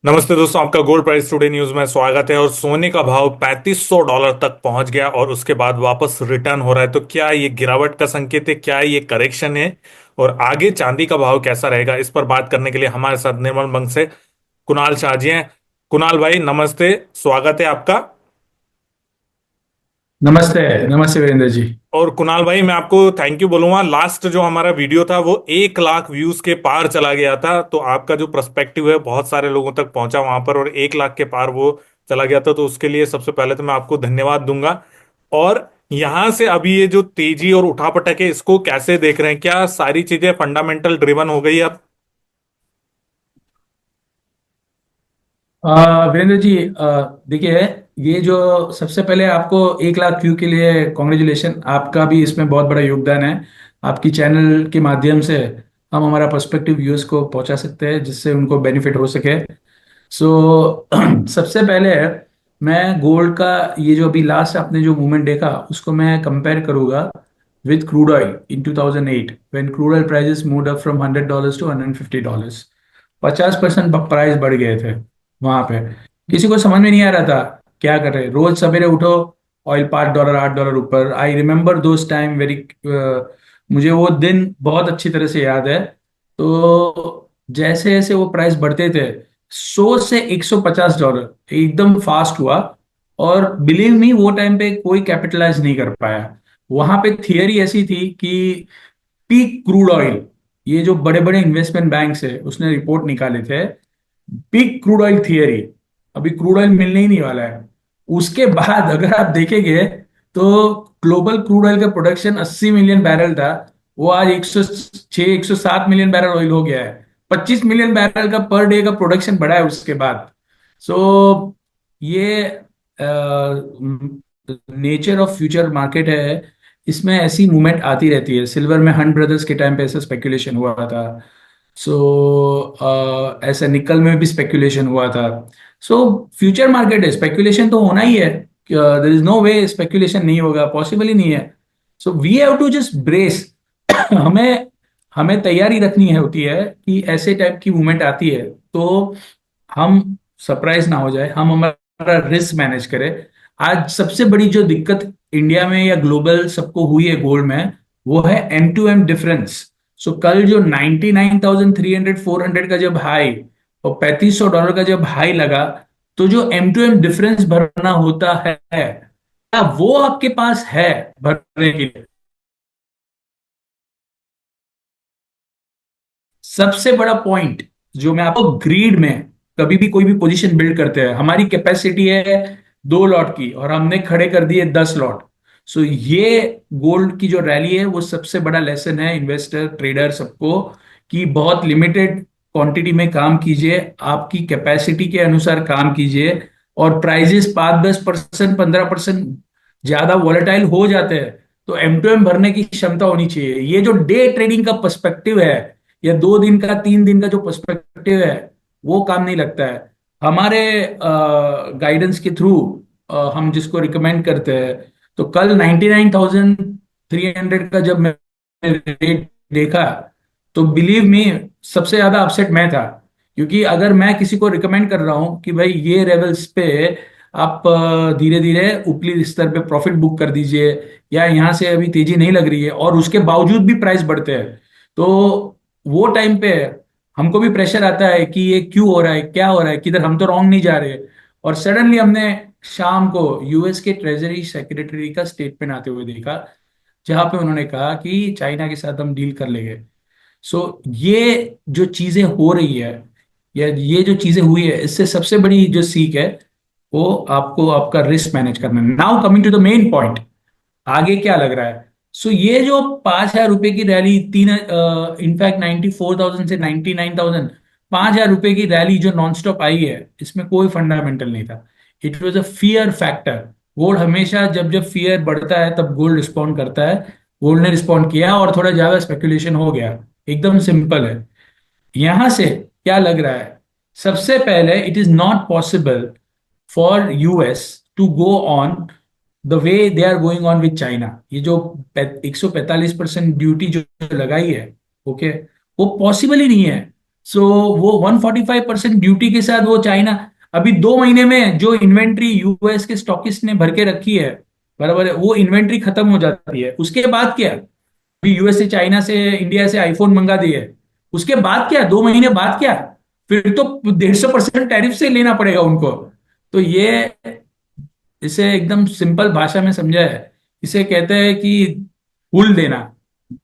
नमस्ते दोस्तों, आपका गोल्ड प्राइस टुडे न्यूज में स्वागत है। और सोने का भाव $3500 तक पहुंच गया और उसके बाद वापस रिटर्न हो रहा है। तो क्या ये गिरावट का संकेत है, क्या ये करेक्शन है, और आगे चांदी का भाव कैसा रहेगा, इस पर बात करने के लिए हमारे साथ निर्मल बैंक से कुणाल शाह जी हैं। कुणाल भाई नमस्ते, स्वागत है आपका। नमस्ते। नमस्ते वीरेंद्र जी। और कुणाल भाई, मैं आपको थैंक यू बोलूंगा। लास्ट जो हमारा वीडियो था वो 1 लाख व्यूज के पार चला गया था, तो आपका जो पर्सपेक्टिव है बहुत सारे लोगों तक पहुंचा वहां पर, और 1 लाख के पार वो चला गया था। तो उसके लिए सबसे पहले तो मैं आपको धन्यवाद दूंगा। और यहां से अभी ये जो तेजी और उठापटक है, इसको कैसे देख रहे हैं? क्या सारी चीजें फंडामेंटल ड्रिवन हो गई अब? वीरेंद्र जी, देखिए, ये जो सबसे पहले आपको 1 लाख व्यू के लिए कॉन्ग्रेचुलेशन। आपका भी इसमें बहुत बड़ा योगदान है। आपकी चैनल के माध्यम से हम हमारा पर्सपेक्टिव व्यूअर्स को पहुंचा सकते हैं जिससे उनको बेनिफिट हो सके। सो सबसे पहले मैं गोल्ड का ये जो अभी लास्ट आपने जो मूवमेंट देखा उसको मैं कंपेयर करूंगा with crude oil in 2008 when crude oil prices moved up from $100 to $150। 50% price बढ़ गए थे वहां पे। किसी को समझ में नहीं आ रहा था क्या कर रहे। रोज सवेरे उठो, ऑयल $5 $8 ऊपर। I remember those time very. मुझे वो दिन बहुत अच्छी तरह से याद है। तो जैसे जैसे वो प्राइस बढ़ते थे, 100 से $150 एकदम फास्ट हुआ। और बिलीव मी, वो टाइम पे कोई कैपिटलाइज नहीं कर पाया। वहां पे थियरी ऐसी थी कि पीक क्रूड ऑयल, ये जो बड़े बड़े इन्वेस्टमेंट बैंक्स है उसने रिपोर्ट निकाले थे, पीक क्रूड ऑयल थियरी। अभी क्रूड ऑयल मिलने ही नहीं वाला है। उसके बाद अगर आप देखेंगे तो ग्लोबल क्रूड ऑयल का प्रोडक्शन 80 मिलियन बैरल था। वो आज 106 107 मिलियन बैरल ऑयल हो गया है। 25 मिलियन बैरल का पर डे का प्रोडक्शन बढ़ा है उसके बाद। सो ये नेचर ऑफ फ्यूचर मार्केट है। इसमें ऐसी मूवमेंट आती रहती है। सिल्वर में हंट ब्रदर्स के टाइम पे ऐसा स्पेकुलेशन हुआ था। ऐसा निकल में भी स्पेकुलेशन हुआ था। सो फ्यूचर मार्केट है, स्पेकुलेशन तो होना ही है। There is no way speculation नहीं होगा, पॉसिबल ही नहीं है। So we have to just brace. हमें हमें तैयारी रखनी है होती है कि ऐसे टाइप की मूवमेंट आती है तो हम सरप्राइज ना हो जाए, हम हमारा रिस्क मैनेज करें। आज सबसे बड़ी जो दिक्कत इंडिया में या ग्लोबल सबको हुई है गोल्ड में, वो है एम टू एम डिफरेंस। सो कल जो 99,300 400 का जब हाई और $3500 का जब हाई लगा, तो जो एम टू एम डिफरेंस भरना होता है, क्या वो आपके पास है भरने के लिए? सबसे बड़ा पॉइंट जो मैं आपको, ग्रीड में कभी भी कोई भी पोजीशन बिल्ड करते हैं, हमारी कैपेसिटी है 2 लॉट की और हमने खड़े कर दिए 10 लॉट। सो ये गोल्ड की जो रैली है वो सबसे बड़ा लेसन है इन्वेस्टर ट्रेडर सबको, कि बहुत लिमिटेड क्वांटिटी में काम कीजिए, आपकी कैपेसिटी के अनुसार काम कीजिए। और प्राइजेस 5-10% 15% ज्यादा वॉलेटाइल हो जाते हैं तो एम टू एम भरने की क्षमता होनी चाहिए। ये जो डे ट्रेडिंग का पर्सपेक्टिव है या 2 दिन का 3 दिन का जो पर्सपेक्टिव है, वो काम नहीं लगता है। हमारे गाइडेंस के थ्रू हम जिसको रिकमेंड करते हैं, तो कल 99,300 का जब मैं रेट देखा, तो बिलीव मी, सबसे ज्यादा अपसेट मैं था। क्योंकि अगर मैं किसी को रिकमेंड कर रहा हूं कि भाई ये लेवल्स पे आप धीरे धीरे ऊपरी स्तर पे प्रॉफिट बुक कर दीजिए, या यहाँ से अभी तेजी नहीं लग रही है और उसके बावजूद भी प्राइस बढ़ते हैं, तो वो टाइम पे हमको भी प्रेशर आता है कि ये क्यों हो रहा है, क्या हो रहा है, किधर हम तो रॉन्ग नहीं जा रहे। और सडनली हमने शाम को यूएस के ट्रेजरी सेक्रेटरी का स्टेटमेंट आते हुए देखा, जहां पे उन्होंने कहा कि चाइना के साथ हम डील कर लेंगे। सो ये जो चीजें हो रही है या ये जो चीजें हुई है, इससे सबसे बड़ी जो सीख है वो आपको आपका रिस्क मैनेज करना है। Now coming to the main point, आगे क्या लग रहा है। सो ये जो ₹5,000 की रैली, तीन इनफैक्ट 94,000 से 99,000, ₹5,000 की रैली जो नॉन स्टॉप आई है, इसमें कोई फंडामेंटल नहीं था। It was a fear factor. Gold हमेशा जब जब फियर बढ़ता है तब गोल्ड रिस्पॉन्ड करता है। गोल्ड ने रिस्पॉन्ड किया और थोड़ा ज्यादा स्पेकुलेशन हो गया। एकदम सिंपल है। यहां से क्या लग रहा है, सबसे पहले it is not possible for US to go on the way they are going on with China. ये जो 145% ड्यूटी जो लगाई है, ओके, वो पॉसिबल ही नहीं है। सो वो 145% ड्यूटी के साथ वो चाइना अभी 2 महीने में जो इन्वेंट्री यूएस के स्टॉकिस्ट ने भर के रखी है, बराबर है, वो इन्वेंट्री खत्म हो जाती है। उसके बाद क्या? अभी यूएस से, चाइना से, इंडिया से आईफोन मंगा दिए, उसके बाद क्या? 2 महीने बाद क्या? फिर तो 150% टैरिफ से लेना पड़ेगा उनको। तो ये, इसे एकदम सिंपल भाषा में समझा है, इसे कहते हैं कि हुल देना,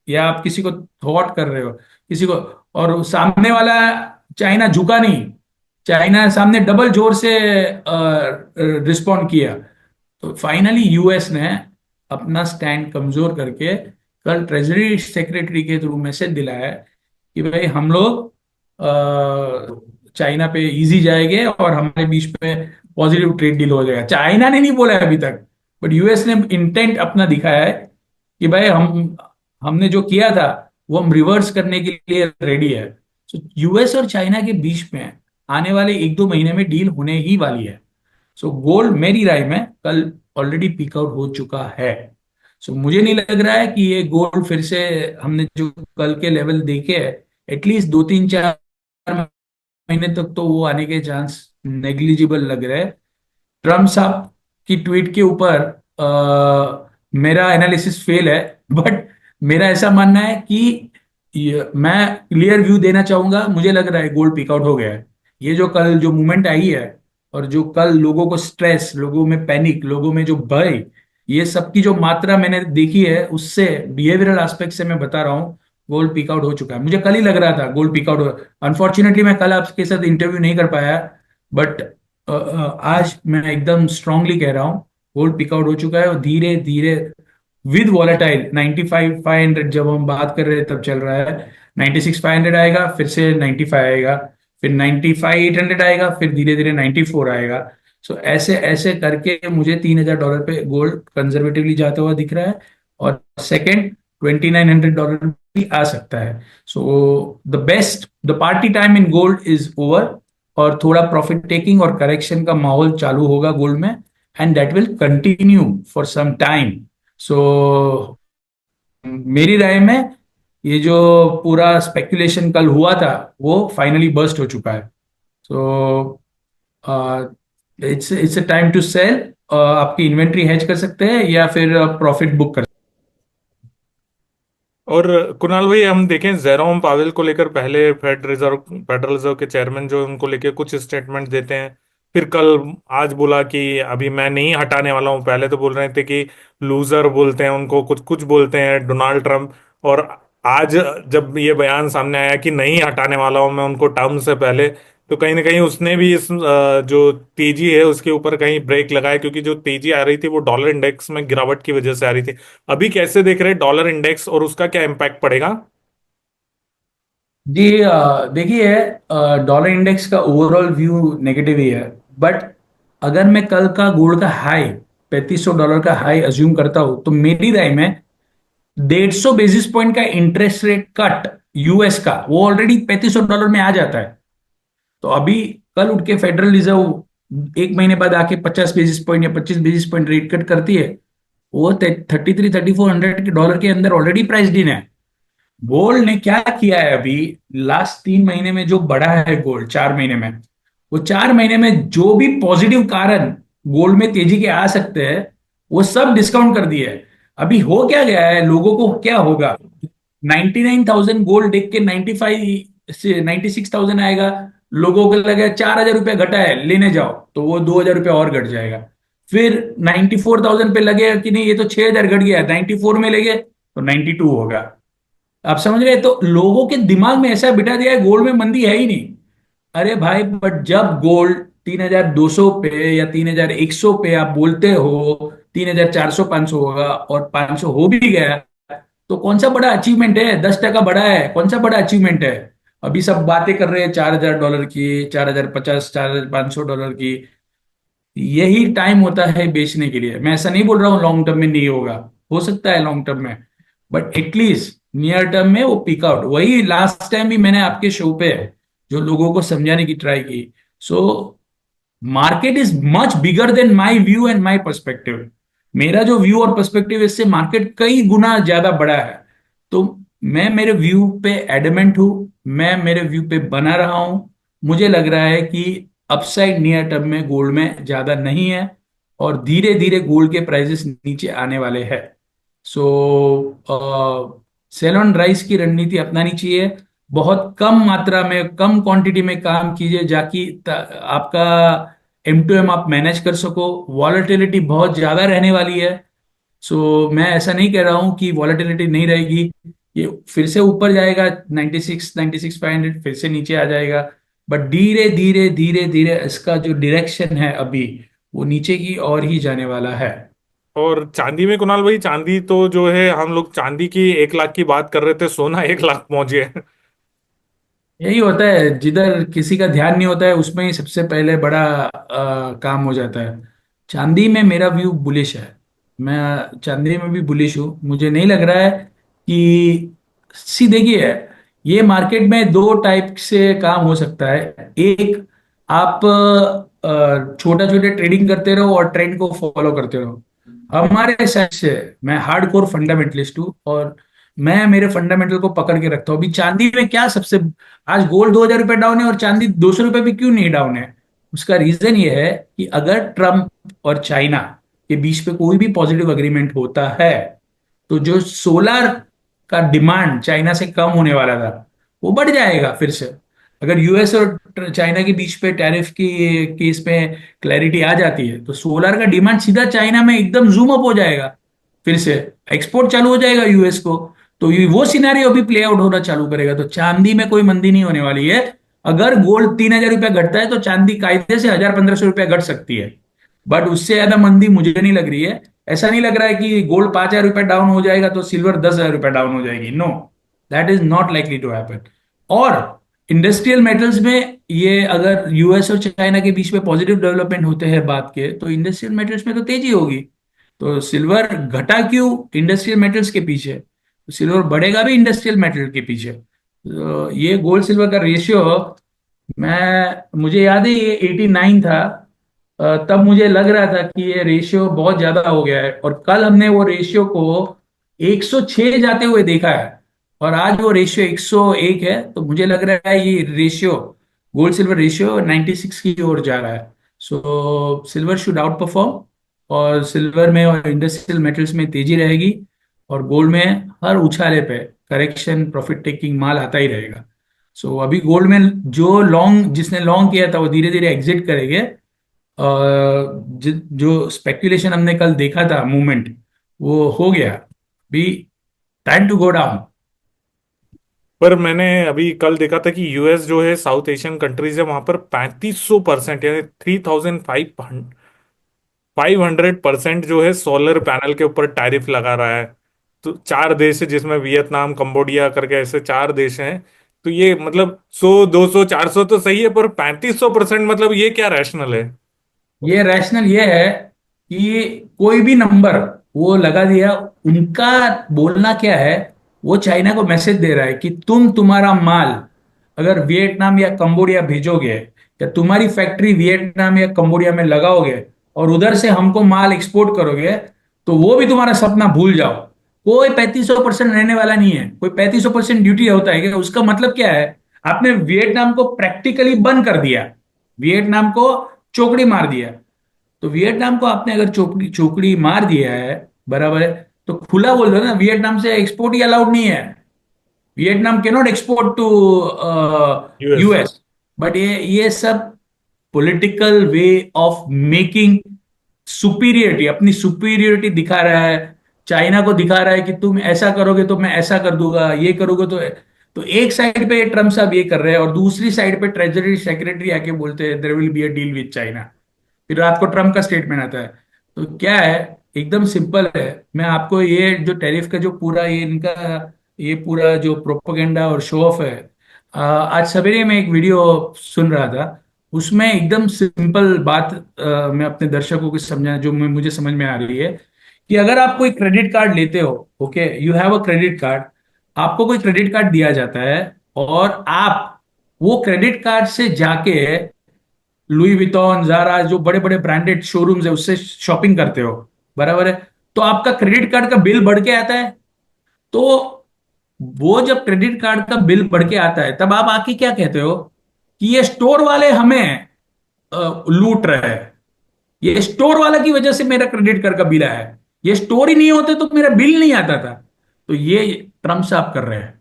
या आप किसी को थॉट कर रहे हो किसी को, और सामने वाला, चाइना झुका नहीं, चाइना सामने डबल जोर से रिस्पॉन्ड किया। तो फाइनली यूएस ने अपना स्टैंड कमजोर करके कल ट्रेजरी सेक्रेटरी के थ्रू मैसेज दिलाया है कि भाई हम लोग चाइना पे इजी जाएंगे और हमारे बीच में पॉजिटिव ट्रेड डील हो जाएगा। चाइना ने नहीं बोला है अभी तक, बट यूएस ने इंटेंट अपना दिखाया है कि भाई हमने जो किया था वो हम रिवर्स करने के लिए रेडी है। तो यूएस और चाइना के बीच में आने वाले 1-2 महीने में डील होने ही वाली है। सो गोल्ड मेरी राय में कल ऑलरेडी पीक आउट हो चुका है। सो मुझे नहीं लग रहा है कि ये गोल्ड फिर से, हमने जो कल के लेवल देखे हैं, एटलीस्ट 2-3-4 महीने तक तो वो आने के चांस नेग्लिजिबल लग रहे हैं। ट्रम्प साहब की ट्वीट के ऊपर मेरा एनालिसिस फेल है, बट मेरा ऐसा मानना है कि मैं क्लियर व्यू देना चाहूंगा। मुझे लग रहा है गोल्ड पिक आउट हो गया है। ये जो कल जो मूवमेंट आई है, और जो कल लोगों को स्ट्रेस, लोगों में पैनिक, लोगों में जो भय, ये सब की जो मात्रा मैंने देखी है, उससे बिहेवियरल एस्पेक्ट से मैं बता रहा हूँ, गोल्ड पिक आउट हो चुका है। मुझे कल ही लग रहा था गोल्ड पिक आउट। अनफॉर्चुनेटली मैं कल आपके साथ इंटरव्यू नहीं कर पाया, बट आज मैं एकदम स्ट्रांगली कह रहा हूँ गोल्ड पिक आउट हो चुका है। और धीरे धीरे विद वॉलेटाइल 95,500 जब हम बात कर रहे हैं तब चल रहा है, 96,500 आएगा, फिर से 95 आएगा, फिर 95,800 आएगा, फिर धीरे धीरे 94 आएगा। सो ऐसे ऐसे करके मुझे $3,000 पे गोल्ड कंजर्वेटिवली जाता हुआ दिख रहा है। और सेकंड, $2,900 भी आ सकता है। So the party time in gold is over, और थोड़ा प्रॉफिट टेकिंग और करेक्शन का माहौल चालू होगा गोल्ड में, and that will continue for some time. So मेरी राय में ये जो पूरा स्पेकुलेशन कल हुआ था वो फाइनली बर्स्ट हो चुका है। So it's it's a time to sell. आपकी इन्वेंट्री हेज कर सकते हैं या फिर प्रॉफिट बुक कर। और कुणाल भाई, हम देखें जेरोम पावेल को लेकर, पहले फेडरल रिजर्व के चेयरमैन जो उनको लेकर कुछ स्टेटमेंट देते हैं, फिर कल आज बोला कि अभी मैं नहीं हटाने वाला हूं। पहले तो बोल रहे थे कि लूजर बोलते हैं उनको, कुछ कुछ बोलते हैं डोनाल्ड ट्रम्प। और आज जब ये बयान सामने आया कि नहीं हटाने वाला हूं मैं उनको टर्म से पहले, तो कहीं ना कहीं उसने भी इस जो तेजी है उसके ऊपर कहीं ब्रेक लगाया, क्योंकि जो तेजी आ रही थी वो डॉलर इंडेक्स में गिरावट की वजह से आ रही थी। अभी कैसे देख रहे हैं डॉलर इंडेक्स और उसका क्या इम्पैक्ट पड़ेगा? जी, देखिए, डॉलर इंडेक्स का ओवरऑल व्यू नेगेटिव ही है। बट अगर मैं कल का गोल्ड का हाई, $3,500 का हाई अज्यूम करता हूं, तो मेरी राय में 150 बेसिस पॉइंट का इंटरेस्ट रेट कट यूएस का, वो ऑलरेडी $3,500 में आ जाता है। तो अभी कल उठ के फेडरल रिजर्व 1 महीने बाद आके 50 बेसिस पॉइंट या 25 बेसिस पॉइंट रेट कट करती है, वो 33-3400 के डॉलर के अंदर ऑलरेडी प्राइस इन है। गोल्ड ने क्या किया है अभी, लास्ट 3 महीने में जो बढ़ा है गोल्ड, 4 महीने में, वो 4 महीने में जो भी पॉजिटिव कारण गोल्ड में तेजी के आ सकते हैं, वो सब डिस्काउंट कर दिए है। अभी हो क्या गया है, लोगों को क्या होगा, 99,000 गोल्ड देख के 95 से 96,000 आएगा, लोगों को लगा $4,000 घटा है लेने जाओ, तो वो $2,000 और घट जाएगा। फिर 94,000 पे लगेगा कि नहीं ये तो 6,000 घट गया, 94 में लगे तो 92 होगा। आप समझ रहे हैं? तो लोगों के दिमाग में ऐसा बिठा दिया है गोल्ड में मंदी है ही नहीं। अरे भाई, बट जब गोल्ड 3,200 पे या 3,100 पे आप बोलते हो 3,400 500 होगा, और 500 हो भी गया, तो कौन सा बड़ा अचीवमेंट है? 10% बढ़ा है, कौन सा बड़ा अचीवमेंट है? अभी सब बातें कर रहे हैं $4,000 की, 4,050, $4,500 की। यही टाइम होता है बेचने के लिए। मैं ऐसा नहीं बोल रहा हूँ लॉन्ग टर्म में नहीं होगा, हो सकता है लॉन्ग टर्म में, बट एटलीस्ट नियर टर्म में वो पिक आउट। वही लास्ट टाइम भी मैंने आपके शो पे जो लोगों को समझाने की ट्राई की। So market is much bigger than my view and my perspective. मेरा जो व्यू और पर्सपेक्टिव, इससे मार्केट कई गुना ज्यादा बड़ा है। तो मैं मेरे व्यू पे एडमेंट हूँ, मैं मेरे व्यू पे बना रहा हूँ। मुझे लग रहा है कि अपसाइड नियर टर्म में गोल्ड में ज्यादा नहीं है, और धीरे धीरे गोल्ड के प्राइसेस नीचे आने वाले हैं। सो सेल ऑन राइस की रणनीति अपनानी चाहिए। बहुत कम मात्रा में, कम क्वांटिटी में काम कीजिए, जाकि आपका M2M आप मैनेज कर सको। वॉलेटिलिटी बहुत ज्यादा रहने वाली है। सो मैं ऐसा नहीं कह रहा हूं कि वॉलेटिलिटी नहीं रहेगी। ये फिर से ऊपर जाएगा, 96, 96,500 फिर से नीचे आ जाएगा। बट धीरे धीरे धीरे धीरे इसका जो डायरेक्शन है अभी, वो नीचे की ओर ही जाने वाला है। और चांदी में कुणाल भाई, चांदी तो जो है, हम लोग चांदी की 1 लाख की बात कर रहे थे, सोना 1 लाख पहुंच गया। यही होता है, जिधर किसी का ध्यान नहीं होता है उसमें ही सबसे पहले बड़ा काम हो जाता है। चांदी में मेरा व्यू बुलिश है। मैं चांदी में भी बुलिश हूँ। मुझे नहीं लग रहा है कि, सी देखिए, ये मार्केट में दो टाइप से काम हो सकता है। एक, आप छोटा छोटे ट्रेडिंग करते रहो और ट्रेंड को फॉलो करते रहो। हमारे साइड से मैं हार्डकोर फंडामेंटलिस्ट हूँ, और मैं मेरे फंडामेंटल को पकड़ के रखता हूँ। अभी चांदी में क्या सबसे, आज गोल्ड 2,000 रुपये डाउन है और चांदी 200 रुपये भी क्यों नहीं डाउन है? उसका रीजन ये है कि अगर ट्रम्प और चाइना के बीच पे कोई भी पॉजिटिव अग्रीमेंट होता है, तो जो सोलर का डिमांड चाइना से कम होने वाला था, वो बढ़ जाएगा फिर से। अगर यूएस और चाइना के बीच पे टैरिफ की केस पे क्लैरिटी आ जाती है, तो सोलर का डिमांड सीधा चाइना में एकदम जूम अप हो जाएगा। फिर से एक्सपोर्ट चालू हो जाएगा यूएस को। तो ये वो सिनारियो अभी प्ले आउट होना चालू करेगा। तो चांदी में कोई मंदी नहीं होने वाली है। अगर गोल्ड 3,000 रुपया घटता है, तो चांदी कायदे से 1,000-1,500 रुपया घट सकती है। बट उससे ज्यादा मंदी मुझे नहीं लग रही है। ऐसा नहीं लग रहा है कि गोल्ड 5,000 रुपया डाउन हो जाएगा तो सिल्वर 10,000 रुपया डाउन हो जाएगी। No, that is not likely to happen. और इंडस्ट्रियल मेटल्स में ये, अगर यूएस और चाइना के बीच में पॉजिटिव डेवलपमेंट होते हैं बात के, तो इंडस्ट्रियल मेटल्स में तो तेजी होगी। तो सिल्वर घटा क्यों इंडस्ट्रियल मेटल्स के पीछे? तो सिल्वर बढ़ेगा भी इंडस्ट्रियल मेटल के पीछे। तो ये गोल्ड सिल्वर का रेशियो, मैं मुझे याद है ये 89 था। तब मुझे लग रहा था कि ये रेशियो बहुत ज्यादा हो गया है, और कल हमने वो रेशियो को 106 जाते हुए देखा है। और आज वो रेशियो 101 है। तो मुझे लग रहा है ये रेशियो, गोल्ड सिल्वर रेशियो 96 की ओर जा रहा है। सो सिल्वर शुड आउट परफॉर्म, और सिल्वर में और इंडस्ट्रियल मेटल्स में तेजी रहेगी। और गोल्ड में हर उछाले पे करेक्शन, प्रॉफिट टेकिंग माल आता ही रहेगा। सो अभी गोल्ड में जो लॉन्ग, जिसने लॉन्ग किया था वो धीरे धीरे एग्जिट करेंगे। जो स्पेक्यूलेशन हमने कल देखा था मूवमेंट, वो हो गया। अभी टाइम टू गो डाउन। पर मैंने अभी कल देखा था कि यूएस जो है, साउथ एशियन कंट्रीज है, वहां पर 3500% यानी 3,500% जो है सोलर पैनल के ऊपर टैरिफ लगा रहा है। तो 4 देश है, जिसमें वियतनाम, कंबोडिया करके ऐसे 4 देश हैं। तो ये मतलब 100, 200, 400 तो सही है, पर 3500% मतलब ये क्या रैशनल है? ये रैशनल ये है कि कोई भी नंबर वो लगा दिया, उनका बोलना क्या है, वो चाइना को मैसेज दे रहा है कि तुम तुम्हारा माल अगर वियतनाम या कंबोडिया भेजोगे, या तुम्हारी फैक्ट्री वियतनाम या कंबोडिया में लगाओगे, और उधर से हमको माल एक्सपोर्ट करोगे, तो वो भी तुम्हारा सपना भूल जाओ। कोई 3500% रहने वाला नहीं है। कोई 3500% ड्यूटी होता है क्या? उसका मतलब क्या है? आपने वियतनाम को प्रैक्टिकली बंद कर दिया, वियतनाम को चौकड़ी मार दिया। तो वियतनाम को आपने अगर चौकड़ी चौकड़ी मार दिया है, बराबर है, तो खुला बोल दो ना, वियतनाम से एक्सपोर्ट ही अलाउड नहीं है। वियतनाम के not export to US. US. But ये सब political way of making superiority, अपनी सुपीरियरिटी दिखा रहा है। चाइना को दिखा रहा है कि तुम ऐसा करोगे तो मैं ऐसा कर दूंगा, ये करोगे तो एक साइड पे ट्रम्प साहब ये कर रहे हैं, और दूसरी साइड पे ट्रेजरी सेक्रेटरी आके बोलते हैं there will be a deal with China. फिर रात को ट्रम्प का स्टेटमेंट आता है। तो क्या है, एकदम सिंपल है। मैं आपको ये जो टैरिफ का जो पूरा ये इनका ये पूरा जो प्रोपेगेंडा और शो ऑफ है, आज सवेरे में एक वीडियो सुन रहा था। उसमें एकदम सिंपल बात मैं अपने दर्शकों को समझा, जो मुझे समझ में आ रही है, कि अगर आप कोई क्रेडिट कार्ड लेते हो, okay, you have a credit card, आपको कोई क्रेडिट कार्ड दिया जाता है, और आप वो क्रेडिट कार्ड से जाके लुई विटॉन, जारा, जो बड़े बड़े ब्रांडेड शोरूम्स है, उससे शॉपिंग करते हो, बराबर है, तो आपका क्रेडिट कार्ड का बिल बढ़ के आता है। तो वो जब क्रेडिट कार्ड का बिल बढ़ के आता है, तब आप आके क्या कहते हो कि ये स्टोर वाले हमें लूट रहे हैं, ये स्टोर वाला की वजह से मेरा क्रेडिट कार्ड का बिल आया है, ये स्टोर ही नहीं होते तो मेरा बिल नहीं आता था। तो ये ट्रम्प साहब कर रहे हैं।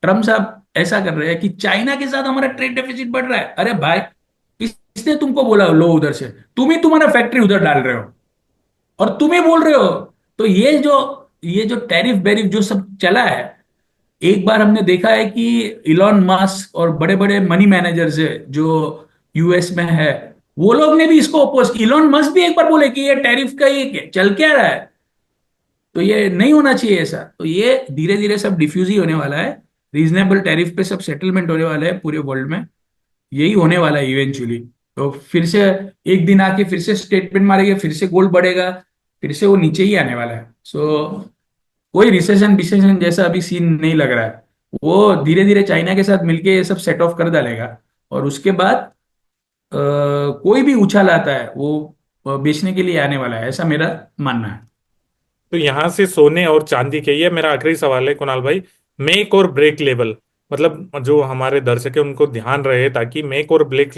ट्रम्प साहब ऐसा कर रहे हैं कि चाइना के साथ हमारा ट्रेड डेफिसिट बढ़ रहा है। अरे भाई, किसने तुमको बोला लो उधर से? तुम ही तुम्हारा फैक्ट्री उधर डाल रहे हो और तुम ही बोल रहे हो। तो ये जो टैरिफ बैरिफ जो सब चला है, एक बार हमने देखा है कि इलॉन मस्क और बड़े बड़े मनी मैनेजर्स है जो यूएस में है, वो लोग ने भी इसको अपोज, इलॉन मस्क भी एक बार बोले कि ये टैरिफ का ये चल क्या रहा है, तो ये नहीं होना चाहिए ऐसा। तो ये धीरे धीरे सब डिफ्यूज ही होने वाला है, रीजनेबल टैरिफ पे सब सेटलमेंट होने वाला है पूरे वर्ल्ड में। यही होने वाला है इवेंचुअली। तो फिर से एक दिन आके फिर से स्टेटमेंट मारेंगे, फिर से गोल्ड बढ़ेगा, फिर से वो नीचे ही आने वाला है। कोई रिसेशन बिसेशन जैसा अभी सीन नहीं लग रहा है। वो धीरे धीरे चाइना के साथ मिलके ये सब सेट ऑफ कर डालेगा, और उसके बाद कोई भी उछाल आता है वो बेचने के लिए आने वाला है, ऐसा मेरा मानना है। तो यहाँ से सोने और चांदी के, ये मेरा आखिरी सवाल है कुणाल भाई, मेक और ब्रेक लेवल, मतलब जो हमारे दर्शक है उनको ध्यान रहे, ताकि मेक और ब्रेक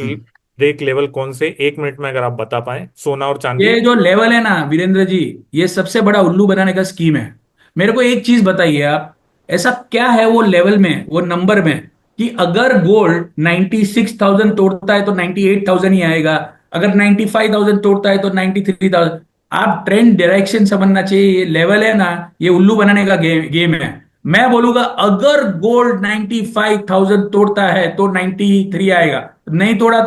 ब्रेक लेवल कौन से, 1 मिनट में अगर आप बता पाए, सोना और चांदी। ये जो लेवल है ना वीरेंद्र जी, ये सबसे बड़ा उल्लू बनाने का स्कीम है। मेरे को एक चीज बताइए आप, ऐसा क्या है वो लेवल में, वो नंबर में, कि अगर गोल्ड 96,000 तोड़ता है तो 98,000 ही आएगा, अगर 95,000 तोड़ता है तो 93,000। आप ट्रेंड डायरेक्शन समझना चाहिए। ये लेवल है ना, ये उल्लू बनाने का गेम है। मैं बोलूंगा अगर गोल्ड 95,000 तोड़ता है तो 93 आएगा, नहीं तोड़ा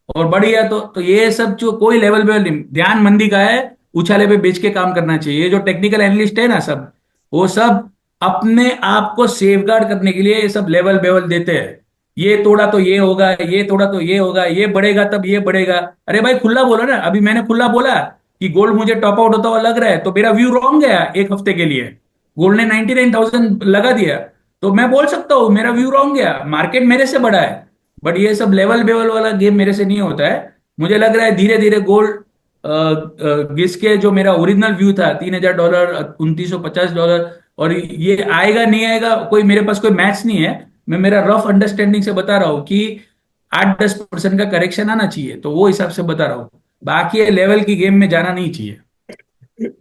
और बढ़िया। तो ये सब जो कोई लेवल पे नहीं, ध्यान मंदी का है, उछाले पे बेच के काम करना चाहिए। ये जो टेक्निकल एनालिस्ट है ना सब, वो सब अपने आप को सेफगार्ड करने के लिए ये सब लेवल बेवल देते हैं। ये तोड़ा तो ये होगा, ये तोड़ा तो ये होगा, ये बढ़ेगा तब ये बढ़ेगा। अरे भाई खुला बोलो ना, अभी मैंने खुला बोला कि गोल्ड मुझे टॉप आउट होता हुआ लग रहा है, तो मेरा व्यू रॉन्ग गया एक हफ्ते के लिए। गोल्ड ने 99,000 लगा दिया, तो मैं बोल सकता हूँ मेरा व्यू रॉन्ग गया, मार्केट मेरे से बड़ा है। बट ये सब लेवल बेवल वाला गेम मेरे से नहीं होता है। मुझे लग रहा है धीरे धीरे गोल्ड घिस के जो मेरा ओरिजिनल व्यू था $3,000, $2,950, और ये आएगा नहीं आएगा कोई मेरे पास कोई मैच नहीं है। मैं मेरा रफ अंडरस्टैंडिंग से बता रहा हूँ कि 8-10% का करेक्शन आना चाहिए, तो वो हिसाब से बता रहा हूँ। बाकी ये लेवल की गेम में जाना नहीं चाहिए।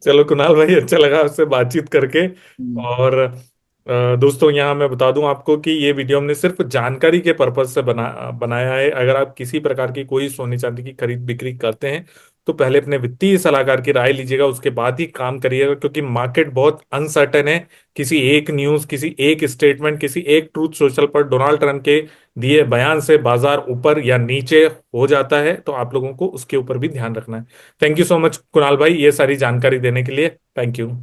चलो कुणाल भाई, अच्छा लगा आपसे बातचीत करके। हम्म। और दोस्तों, यहाँ मैं बता दूं आपको कि ये वीडियो हमने सिर्फ जानकारी के पर्पज से बनाया है। अगर आप किसी प्रकार की कोई सोने चांदी की खरीद बिक्री करते हैं, तो पहले अपने वित्तीय सलाहकार की राय लीजिएगा, उसके बाद ही काम करिएगा, क्योंकि मार्केट बहुत अनसर्टेन है। किसी एक न्यूज, किसी एक स्टेटमेंट, किसी एक ट्रूथ सोशल पर डोनाल्ड ट्रंप के दिए बयान से बाजार ऊपर या नीचे हो जाता है, तो आप लोगों को उसके ऊपर भी ध्यान रखना है। Thank you so much Kunal भाई, ये सारी जानकारी देने के लिए। Thank you.